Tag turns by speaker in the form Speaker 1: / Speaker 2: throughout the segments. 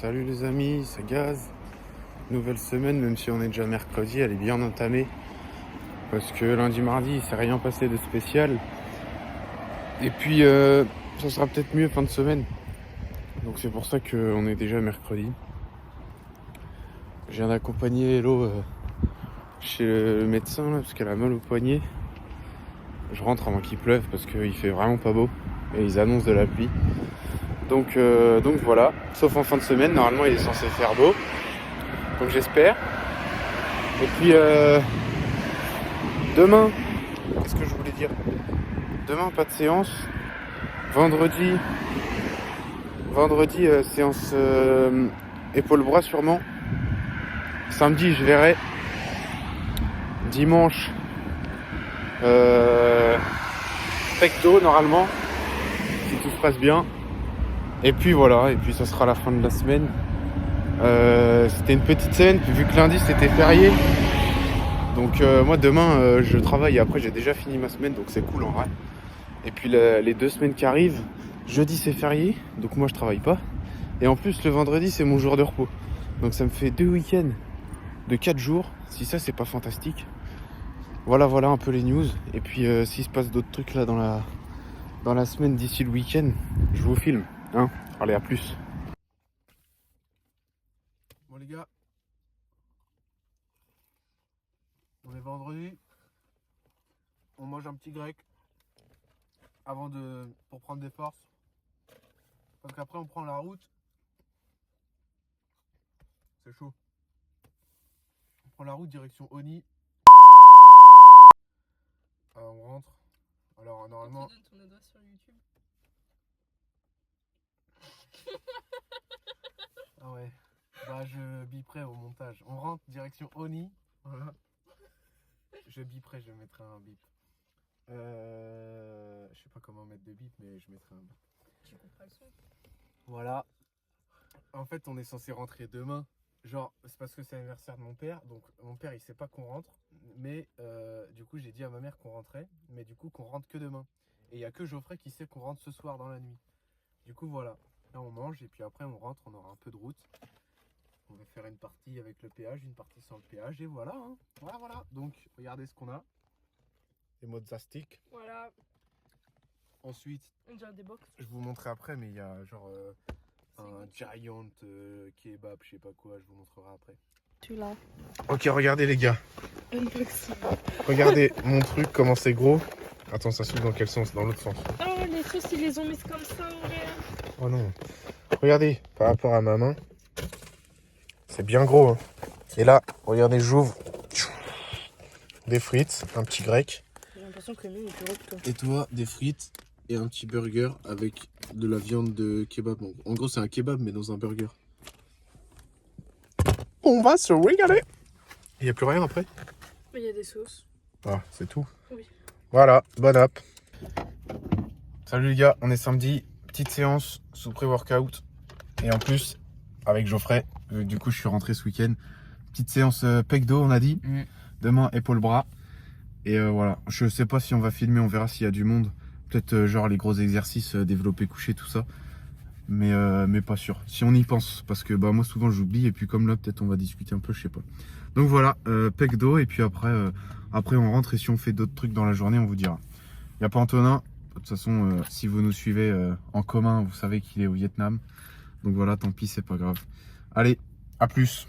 Speaker 1: Salut les amis, c'est Gaz. Nouvelle semaine, même si on est déjà mercredi, elle est bien entamée. Parce que lundi, mardi, il s'est rien passé de spécial. Et puis, ça sera peut-être mieux fin de semaine. Donc c'est pour ça qu'on est déjà mercredi. Je viens d'accompagner Hello chez le médecin là, parce qu'elle a mal au poignet. Je rentre avant qu'il pleuve parce qu'il fait vraiment pas beau. Et ils annoncent de la pluie. Donc voilà, sauf en fin de semaine, normalement il est censé faire beau. Donc j'espère. Et puis demain, qu'est-ce que je voulais dire? Demain pas de séance. Vendredi séance épaule-bras sûrement. Samedi je verrai. Dimanche pecto normalement, si tout se passe bien. Et puis voilà, et puis ça sera la fin de la semaine. C'était une petite semaine, vu que lundi c'était férié. Donc moi demain je travaille et après j'ai déjà fini ma semaine, donc c'est cool en vrai. Et puis les 2 semaines qui arrivent, jeudi c'est férié, donc moi je travaille pas. Et en plus le vendredi c'est mon jour de repos. Donc ça me fait 2 week-ends de 4 jours, si ça c'est pas fantastique. Voilà un peu les news. Et puis s'il se passe d'autres trucs là dans la semaine d'ici le week-end, je vous filme. Hein, allez, à plus. Bon les gars, on est vendredi, on mange un petit grec pour prendre des forces, parce qu'après on prend la route, c'est chaud. On prend la route direction Oni. On rentre. Alors normalement.
Speaker 2: Tu donnes ton adresse sur YouTube.
Speaker 1: Ah ouais. Bah je biperai au montage. On rentre direction Oni. Voilà. Je biperai, je mettrai un bip. Je sais pas comment mettre de bip, mais je mettrai un bip.
Speaker 2: Tu couperas le son.
Speaker 1: Voilà. En fait, on est censé rentrer demain. Genre, c'est parce que c'est l'anniversaire de mon père. Donc, mon père, il sait pas qu'on rentre. Mais du coup, j'ai dit à ma mère qu'on rentrait. Mais du coup, qu'on rentre que demain. Et il y a que Geoffrey qui sait qu'on rentre ce soir dans la nuit. Du coup, voilà. Là, on mange. Et puis après, on rentre. On aura un peu de route. On va faire une partie avec le péage, une partie sans le péage. Et voilà. Hein. Voilà. Donc, regardez ce qu'on a. Les mozzastic.
Speaker 2: Voilà.
Speaker 1: Ensuite,
Speaker 2: On dirait des box.
Speaker 1: je vous montrerai après, mais il y a genre un giant kebab, je sais pas quoi, je vous montrerai après.
Speaker 2: Tu l'as.
Speaker 1: Ok, regardez les gars.
Speaker 2: Unboxing.
Speaker 1: Regardez mon truc, comment c'est gros. Attends, ça s'ouvre dans quel sens? Dans l'autre sens.
Speaker 2: Oh, les sauces, ils les ont mises comme ça, en vrai.
Speaker 1: Oh non. Regardez, par rapport à ma main, c'est bien gros. Hein. Et là, regardez, j'ouvre. Des frites, un petit grec.
Speaker 2: J'ai l'impression que le mien est plus gros que toi.
Speaker 1: Et toi, des frites et un petit burger avec de la viande de kebab. En gros, c'est un kebab, mais dans un burger. On va se régaler. Il n'y a plus rien après?
Speaker 2: Mais il y a des sauces.
Speaker 1: Ah, c'est tout.
Speaker 2: Oui.
Speaker 1: Voilà, bonne app. Salut les gars, on est samedi. Petite séance sous pré-workout. Et en plus, avec Geoffrey, du coup, je suis rentré ce week-end. Petite séance pec-dos, on a dit. Demain, épaule-bras. Et voilà, je sais pas si on va filmer, on verra s'il y a du monde. Peut-être genre les gros exercices, développé couché, tout ça. Mais pas sûr. Si on y pense, parce que bah moi souvent j'oublie. Et puis comme là, peut-être on va discuter un peu, je sais pas. Donc voilà, pec dos. Et puis après on rentre. Et si on fait d'autres trucs dans la journée, on vous dira. Il n'y a pas Antonin. De toute façon, si vous nous suivez en commun, vous savez qu'il est au Vietnam. Donc voilà, tant pis, c'est pas grave. Allez, à plus.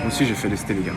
Speaker 1: Moi aussi j'ai fait lesté les gars.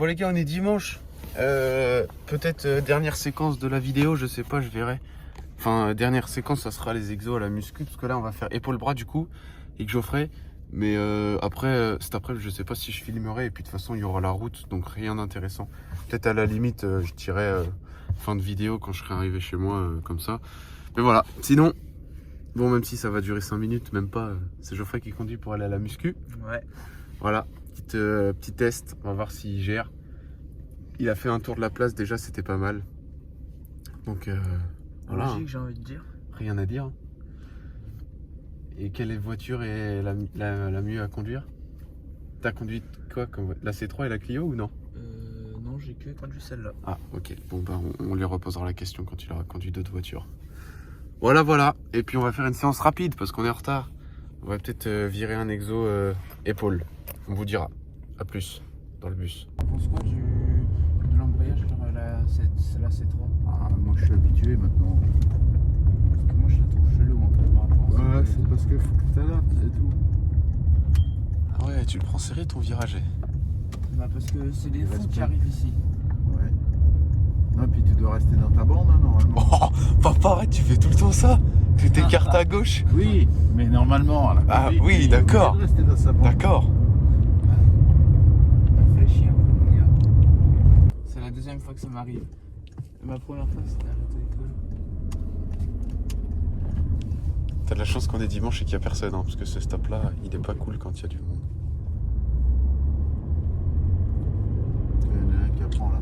Speaker 1: Bon les gars, on est dimanche. Peut-être dernière séquence de la vidéo, je sais pas, je verrai. Enfin, dernière séquence, ça sera les exos à la muscu, parce que là, on va faire épaule-bras du coup, et que Geoffrey. Mais après, cet après, je sais pas si je filmerai, et puis de toute façon, il y aura la route, donc rien d'intéressant. Peut-être à la limite, je dirai fin de vidéo quand je serai arrivé chez moi, comme ça. Mais voilà, sinon, bon, même si ça va durer 5 minutes, même pas, c'est Geoffrey qui conduit pour aller à la muscu.
Speaker 3: Ouais.
Speaker 1: Voilà, petit test, on va voir s'il gère. Il a fait un tour de la place déjà, c'était pas mal. Donc voilà,
Speaker 3: Logique, j'ai envie de dire.
Speaker 1: rien à dire. Et quelle voiture est la mieux à conduire? T'as conduit quoi comme la C3 et la Clio ou non?
Speaker 3: Non, j'ai que conduit celle-là.
Speaker 1: Ah ok, bon bah on lui reposera la question quand il aura conduit d'autres voitures. Voilà, et puis on va faire une séance rapide parce qu'on est en retard. On va peut-être virer un exo épaule. On vous dira. À plus dans le bus.
Speaker 3: Tu penses quoi de l'embrayage sur la C3?
Speaker 4: Ah, moi je suis habitué maintenant.
Speaker 3: Parce que moi je la trouve chelou un peu par rapport à
Speaker 4: Ouais, c'est parce qu'il faut que tu t'adaptes, c'est tout.
Speaker 1: Ah ouais, tu le prends serré ton virage.
Speaker 3: Bah parce que c'est les fous qui
Speaker 4: Respect.
Speaker 3: arrivent ici.
Speaker 4: Ouais. Non, puis tu dois rester dans ta bande, hein, normalement.
Speaker 1: Oh, papa, arrête, tu fais tout le temps ça. Tu t'écartes à gauche.
Speaker 4: Oui, mais normalement. À la
Speaker 1: Ah,
Speaker 4: conduite,
Speaker 1: oui,
Speaker 4: il est
Speaker 1: d'accord.
Speaker 4: obligé de rester dans sa bande.
Speaker 1: D'accord.
Speaker 3: Réfléchis un peu, mon gars. C'est la deuxième fois que ça m'arrive. Ma première fois c'était à l'auto-école.
Speaker 1: T'as de la chance qu'on est dimanche et qu'il n'y a personne, hein, parce que ce stop-là, il est pas cool quand il y a du monde.
Speaker 4: Il y en a un qui apprend là.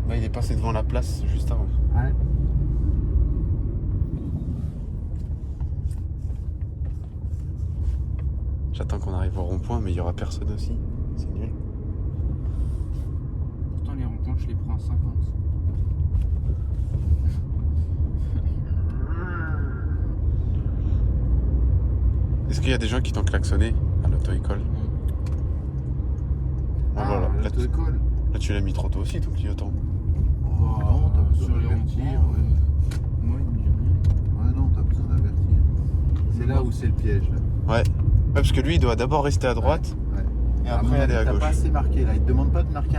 Speaker 1: Bah, il est passé devant la place juste avant.
Speaker 4: Ouais.
Speaker 1: J'attends qu'on arrive au rond-point, mais il y aura personne aussi. C'est nul.
Speaker 3: Pourtant les ronds-points je les prends à 50.
Speaker 1: Est-ce qu'il y a des gens qui t'ont klaxonné à l'auto-école? Ah, voilà. Là, tu
Speaker 4: l'auto-école.
Speaker 1: l'as mis trop tôt aussi, ton clignotant.
Speaker 4: Oh, non, t'as besoin
Speaker 3: Sur les
Speaker 4: d'avertir.
Speaker 3: ronds-points,
Speaker 4: Ouais.
Speaker 3: moi il me dit rien.
Speaker 4: Ouais, non, t'as besoin d'avertir. C'est là où c'est le piège, là.
Speaker 1: Ouais, parce que lui, il doit d'abord rester à droite
Speaker 4: Ouais.
Speaker 1: et
Speaker 4: À mon
Speaker 1: après aller
Speaker 4: avis,
Speaker 1: à
Speaker 4: t'as
Speaker 1: gauche.
Speaker 4: pas assez marqué, là. Il te demande pas de marquer.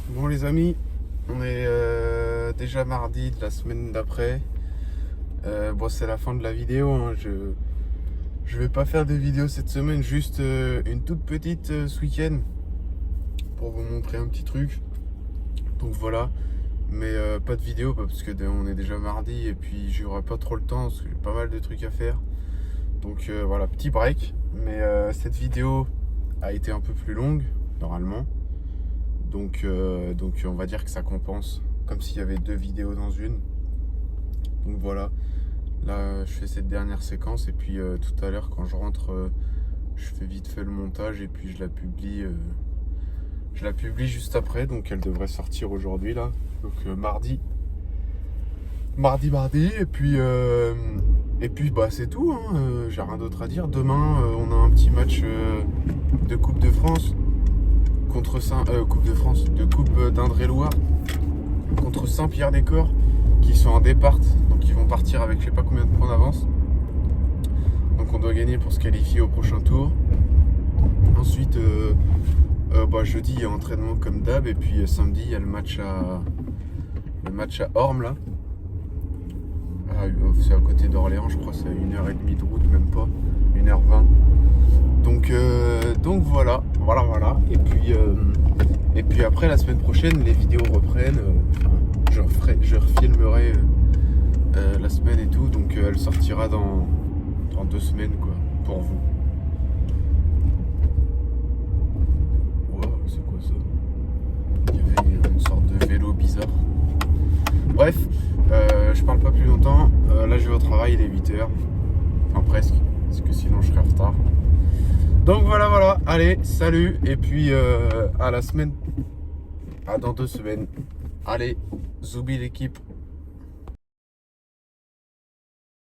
Speaker 1: Bon les amis, on est déjà mardi de la semaine d'après. Bon c'est la fin de la vidéo, hein. Je vais pas faire de vidéo cette semaine, juste une toute petite ce week-end pour vous montrer un petit truc. Donc voilà, mais pas de vidéo parce que on est déjà mardi et puis j'aurai pas trop le temps parce que j'ai pas mal de trucs à faire. Donc voilà, petit break, mais cette vidéo a été un peu plus longue normalement. Donc on va dire que ça compense, comme s'il y avait deux vidéos dans une. Donc voilà, là je fais cette dernière séquence et puis tout à l'heure quand je rentre, je fais vite fait le montage et puis je la publie juste après, donc elle devrait sortir aujourd'hui là, donc mardi, et puis bah c'est tout, hein. J'ai rien d'autre à dire. Demain on a un petit match de Coupe de France contre Coupe d'Indre-et-Loire contre Saint-Pierre-des-Corps, qui sont en départ, donc ils vont partir avec je sais pas combien de points d'avance, donc on doit gagner pour se qualifier au prochain tour. Ensuite jeudi il y a entraînement comme d'hab, et puis samedi il y a le match à Orme là. C'est à côté d'Orléans, je crois, c'est à 1h30 de route, même pas, 1h20. Donc voilà. Et puis après, la semaine prochaine, les vidéos reprennent. Je refilmerai la semaine et tout, donc elle sortira dans 2 semaines, quoi, pour vous. Wow, c'est quoi ça? Il y avait une sorte de vélo bizarre. Bref, je parle pas plus longtemps. Là, je vais au travail, il est 8h. Enfin, presque, parce que sinon je serai en retard. Donc voilà. Allez, salut. Et puis à la semaine. À dans 2 semaines. Allez, Zoubi l'équipe.